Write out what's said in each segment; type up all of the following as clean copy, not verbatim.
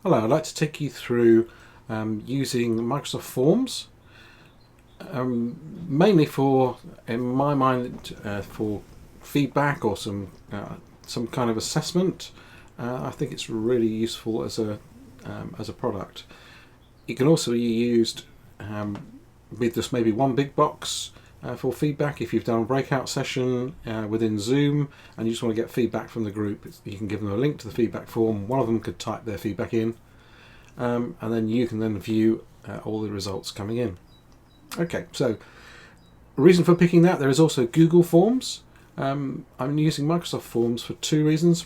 Hello, I'd like to take you through using Microsoft Forms, mainly for, in my mind, for feedback or some kind of assessment. I think it's really useful as a product. It can also be used with just maybe one big box for feedback. If you've done a breakout session within Zoom and you just want to get feedback from the group, you can give them a link to the feedback form. One of them could type their feedback in, and then you can then view all the results coming in. Okay, so reason for picking that, there is also Google Forms. I'm using Microsoft Forms for two reasons.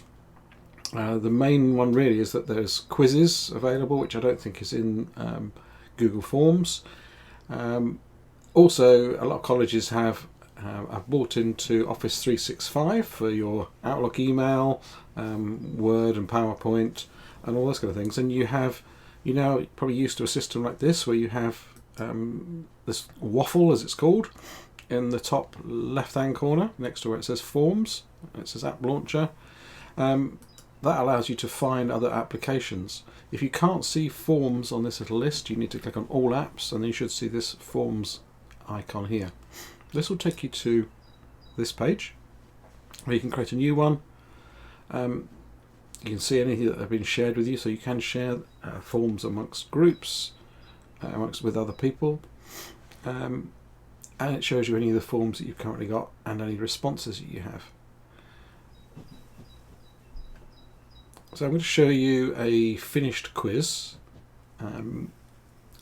The main one really is that there's quizzes available, which I don't think is in Google Forms. Also, a lot of colleges have bought into Office 365 for your Outlook email, Word and PowerPoint, and all those kind of things. And you know, probably used to a system like this where you have this waffle, as it's called, in the top left-hand corner next to where it says Forms. It says App Launcher. That allows you to find other applications. If you can't see Forms on this little list, you need to click on All Apps, and then you should see this Forms icon here. This will take you to this page where you can create a new one. You can see anything that have been shared with you, so you can share forms amongst groups, with other people, and it shows you any of the forms that you've currently got and any responses that you have. So I'm going to show you a finished quiz and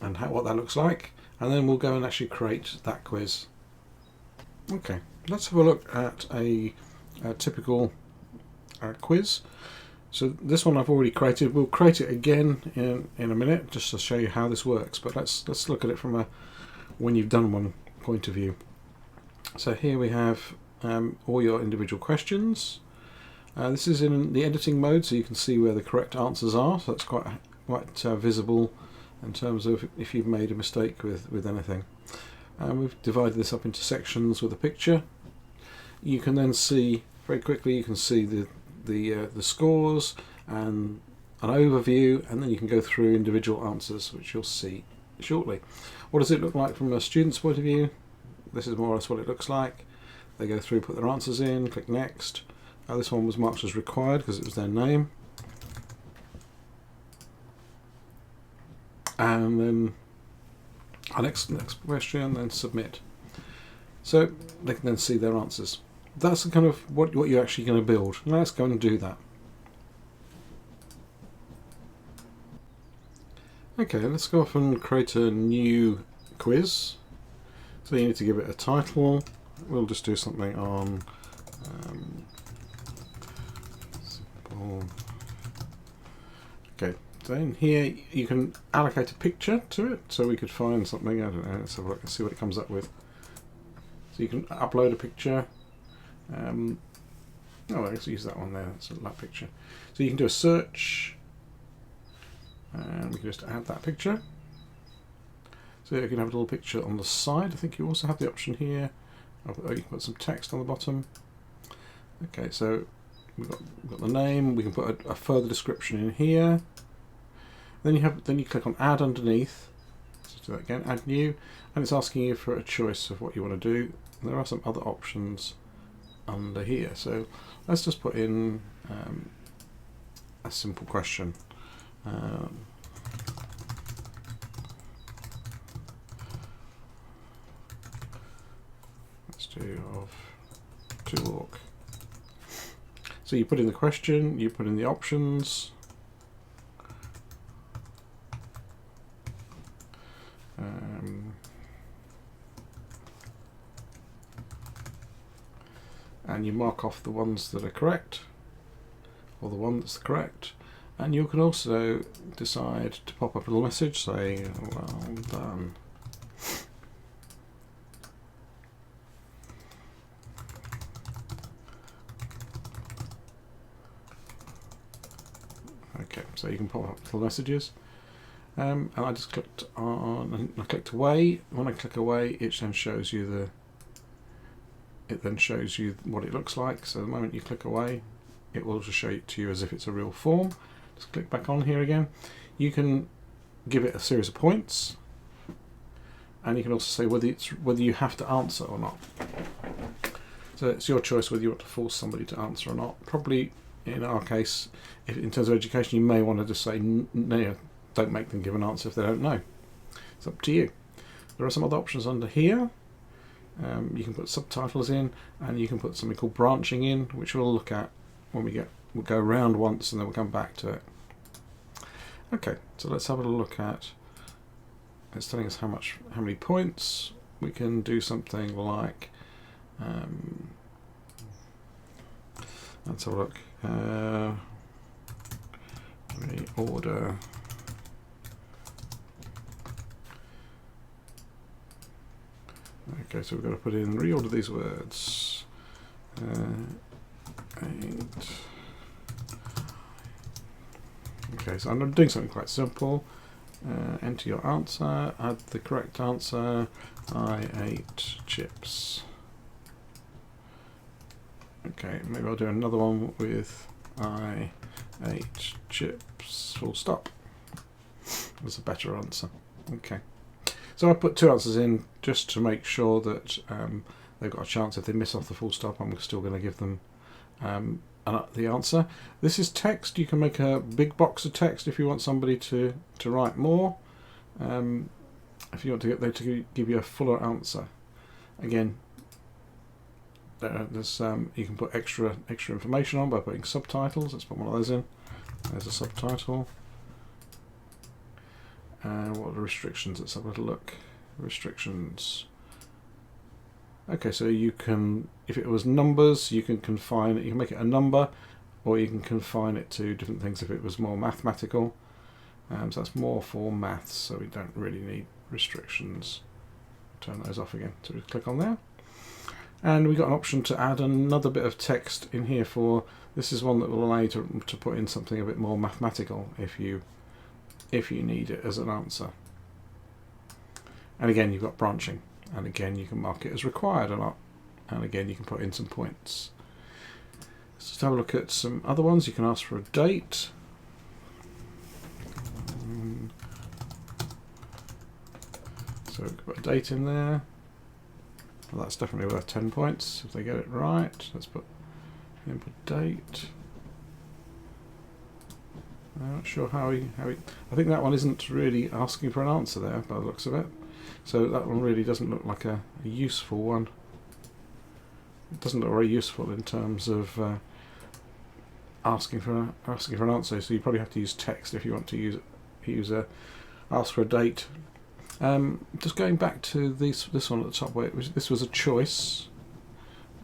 what that looks like, and then we'll go and actually create that quiz. Okay, let's have a look at a typical quiz. So this one I've already created. We'll create it again in a minute just to show you how this works, but let's look at it from a when you've done one point of view. So here we have all your individual questions. This is in the editing mode, so you can see where the correct answers are, so that's quite visible in terms of if you've made a mistake with anything. We've divided this up into sections with a picture. You can then see very quickly, you can see the scores and an overview, and then you can go through individual answers, which you'll see shortly. What does it look like from a student's point of view? This is more or less what it looks like. They go through, put their answers in, click next. This one was marked as required because it was their name. And then our next question, then submit. So they can then see their answers. That's the kind of what you're actually going to build. Now let's go and do that. Okay, let's go off and create a new quiz. So you need to give it a title. We'll just do something on okay, so in here you can allocate a picture to it, so we could find something, I don't know, let's have a look and see what it comes up with. So you can upload a picture. Let's use that one there, that's that picture. So you can do a search, and we can just add that picture. So you can have a little picture on the side. I think you also have the option here. You can put some text on the bottom. Okay, so we've got the name. We can put a further description in here. Then you click on Add underneath. Let's do that again. Add new, and it's asking you for a choice of what you want to do. And there are some other options under here. So let's just put in a simple question. Let's do to walk. So you put in the question, you put in the options, and you mark off the ones that are correct, or the one that's correct, and you can also decide to pop up a little message saying, well done. Okay, so you can pop up little messages, and I just clicked on, and I clicked away. When I click away, it then shows you what it looks like. So the moment you click away, it will just show it to you as if it's a real form. Just click back on here again. You can give it a series of points, and you can also say whether you have to answer or not. So it's your choice whether you want to force somebody to answer or not. Probably in our case, in terms of education, you may want to just say no, don't make them give an answer if they don't know. It's up to you. There are some other options under here. You can put subtitles in, and you can put something called branching in, which we'll look at when we'll go around once and then we'll come back to it. Okay, so let's have a look at, it's telling us how many points. We can do something like, let's have a look, reorder. Okay, so we've got to put in reorder these words. 8. Okay, so I'm doing something quite simple. Enter your answer, add the correct answer. I ate chips. Okay, maybe I'll do another one with I ate chips, full stop. That's a better answer. Okay. So I put 2 answers in just to make sure that they've got a chance. If they miss off the full stop, I'm still going to give them the answer. This is text. You can make a big box of text if you want somebody to write more. If you want to get them to give you a fuller answer. Again, there's you can put extra information on by putting subtitles. Let's put one of those in. There's a subtitle. What are the restrictions? Let's have a little look. Restrictions. Okay, so you can, if it was numbers, you can confine it. You can make it a number, or you can confine it to different things if it was more mathematical. So that's more for maths, so we don't really need restrictions. Turn those off again. So we click on there. And we've got an option to add another bit of text in here for, this is one that will allow you to put in something a bit more mathematical if you need it as an answer. And again, you've got branching, and again you can mark it as required or not, and again you can put in some points. Let's just have a look at some other ones. You can ask for a date. So we've got a date in there. Well, that's definitely worth 10 points if they get it right. Let's put input date. I'm not sure how he. I think that one isn't really asking for an answer there by the looks of it. So that one really doesn't look like a useful one. It doesn't look very useful in terms of asking for an answer. So you probably have to use text if you want to ask for a date. Just going back to this one at the top where this was a choice.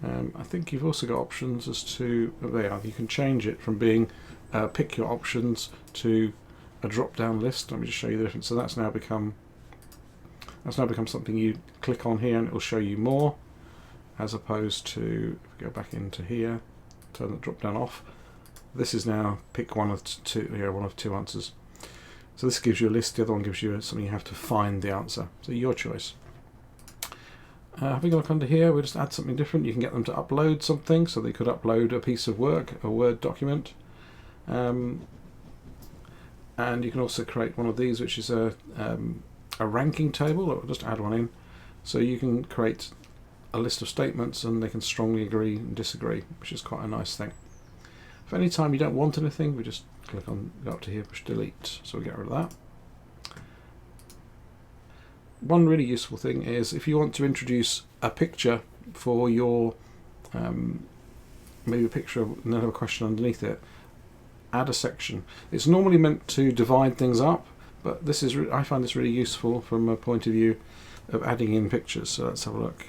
I think you've also got options as to, there you can change it from being pick your options to a drop-down list. Let me just show you the difference. So that's now become something you click on here and it will show you more, as opposed to, if we go back into here, turn the drop-down off. This is now pick one of two answers. So this gives you a list. The other one gives you something you have to find the answer. So your choice. Having a look under here, we'll just add something different. You can get them to upload something, so they could upload a piece of work, a Word document. And you can also create one of these, which is a ranking table, or just add one in. So you can create a list of statements and they can strongly agree and disagree, which is quite a nice thing. If any time you don't want anything, we just click on, go up to here, push delete, so we get rid of that. One really useful thing is if you want to introduce a picture for your, maybe a picture and then have a question underneath it, add a section. It's normally meant to divide things up, but this is I find this really useful from a point of view of adding in pictures. So let's have a look.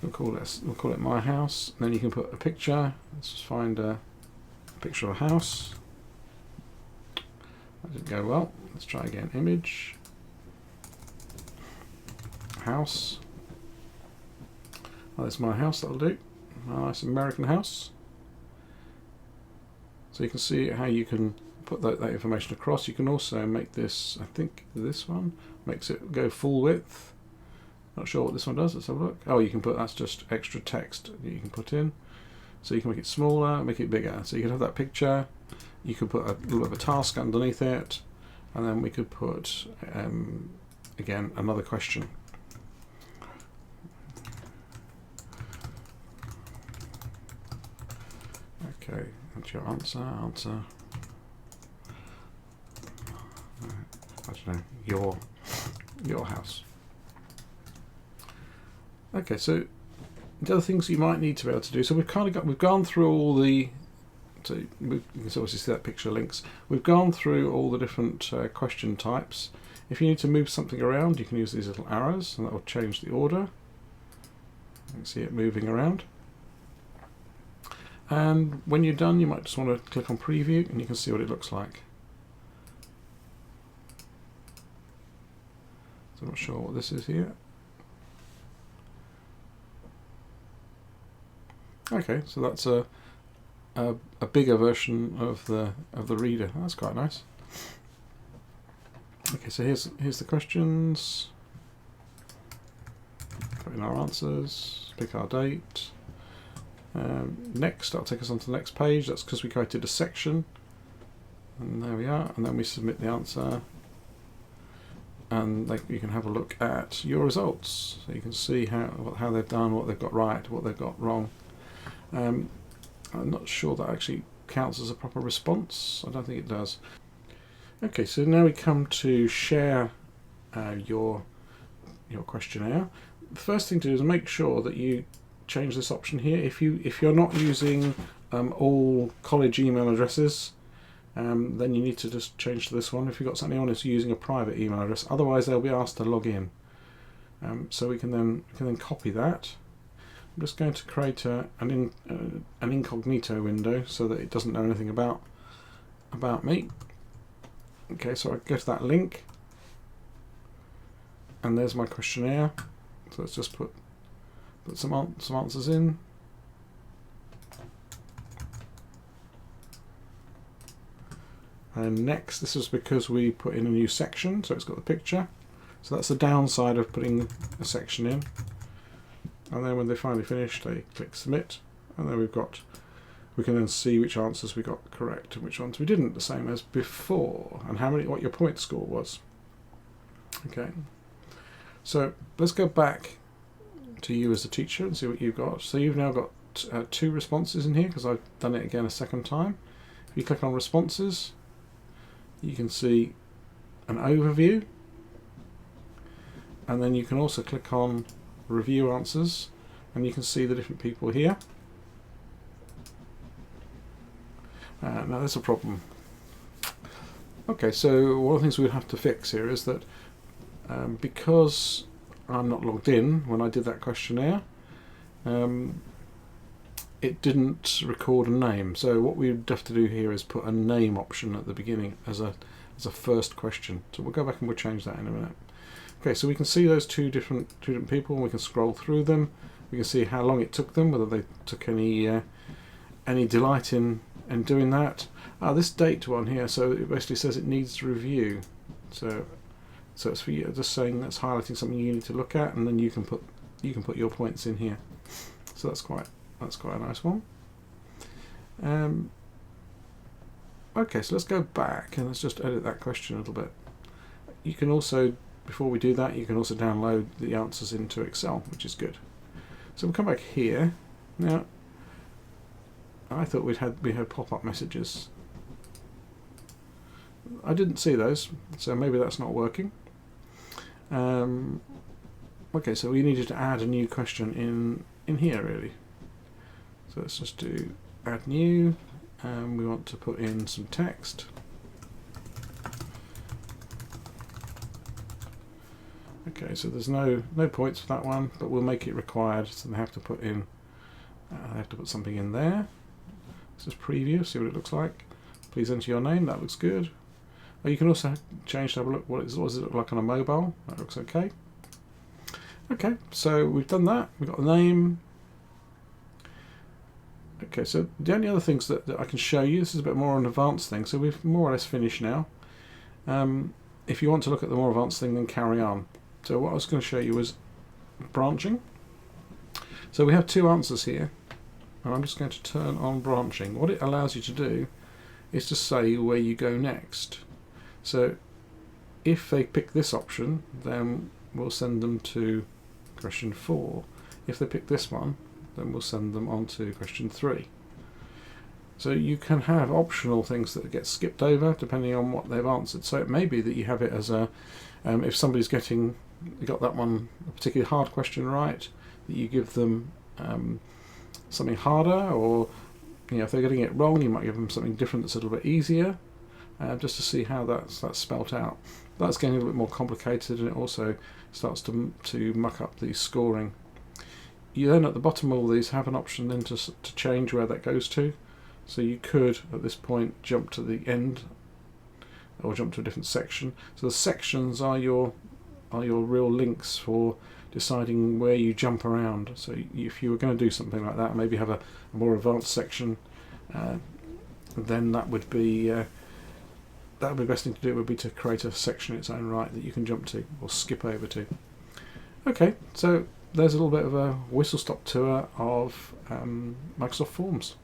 We'll call it my house. And then you can put a picture. Let's just find a picture of a house. That didn't go well. Let's try again. Image. House. Oh, that's my house. That'll do. A nice American house. So you can see how you can put that information across. You can also make this, I think this one makes it go full width. Not sure what this one does. Let's have a look. Oh, you can put, that's just extra text that you can put in. So you can make it smaller, make it bigger. So you can have that picture, you could put a little bit of a task underneath it, and then we could put again another question. Okay, that's your answer. I don't know, your house. Okay, so the other things you might need to be able to do. So we've gone through all the. So you can obviously see that picture links. We've gone through all the different question types. If you need to move something around, you can use these little arrows, and that will change the order. You can see it moving around. And when you're done, you might just want to click on preview, and you can see what it looks like. So I'm not sure what this is here. Okay, so that's a bigger version of the reader. That's quite nice. Okay, so here's the questions. Put in our answers. Pick our date. Next, that'll take us on to the next page. That's because we created a section. And there we are. And then we submit the answer. And you can have a look at your results. So you can see how they've done, what they've got right, what they've got wrong. I'm not sure that actually counts as a proper response. I don't think it does. Okay, so now we come to share your questionnaire. The first thing to do is make sure that you change this option here. If you're not using all college email addresses, then you need to just change to this one. If you've got something on who's using a private email address, otherwise they'll be asked to log in. So we can then copy that. I'm just going to create an incognito window so that it doesn't know anything about me. Okay, so I go to that link, and there's my questionnaire. So let's just put some answers in. And next, this is because we put in a new section, so it's got the picture. So that's the downside of putting a section in. And then when they finally finish, they click submit, and then we can then see which answers we got correct and which ones we didn't, the same as before, and what your point score was. Okay, so let's go back to you as a teacher and see what you've got. So you've now got 2 responses in here because I've done it again a second time. If you click on responses, you can see an overview, and then you can also click on review answers, and you can see the different people here. Now there's a problem. Okay, so one of the things we would have to fix here is that because I'm not logged in when I did that questionnaire, it didn't record a name. So what we'd have to do here is put a name option at the beginning as a first question. So we'll go back and we'll change that in a minute. Okay, so we can see those two different people, and we can scroll through them. We can see how long it took them, whether they took any delight in doing that. This date one here, so it basically says it needs review. So it's for you, just saying that's highlighting something you need to look at, and then you can put your points in here. So that's quite a nice one. Okay, so let's go back and let's just edit that question a little bit. You can also, before we do that, you can also download the answers into Excel, which is good. So we'll come back here. Now, I thought we had pop-up messages. I didn't see those, so maybe that's not working. Okay, so we needed to add a new question in here, really. So let's just do add new, and we want to put in some text. Okay, so there's no points for that one, but we'll make it required, so they have to put something in there. Let's just preview, see what it looks like. Please enter your name, that looks good. Oh, you can also change to have a look, what does it look like on a mobile? That looks okay. Okay, so we've done that, we've got the name. Okay, so the only other things that I can show you, this is a bit more an advanced thing, so we've more or less finished now. If you want to look at the more advanced thing, then carry on. So what I was going to show you was branching. So we have 2 answers here, and I'm just going to turn on branching. What it allows you to do is to say where you go next. So if they pick this option, then we'll send them to question 4. If they pick this one, then we'll send them on to question 3. So you can have optional things that get skipped over depending on what they've answered. So it may be that you have it as a, if somebody's got that one, a particularly hard question right, that you give them something harder, or if they're getting it wrong, you might give them something different that's a little bit easier, just to see how that's spelt out. That's getting a little bit more complicated, and it also starts to muck up the scoring. You then at the bottom of all these have an option then to change where that goes to. So you could at this point jump to the end or jump to a different section. So the sections are your real links for deciding where you jump around. So if you were going to do something like that, maybe have a more advanced section, then that would be the best thing to do, would be to create a section in its own right that you can jump to or skip over to. Okay, so there's a little bit of a whistle-stop tour of Microsoft Forms.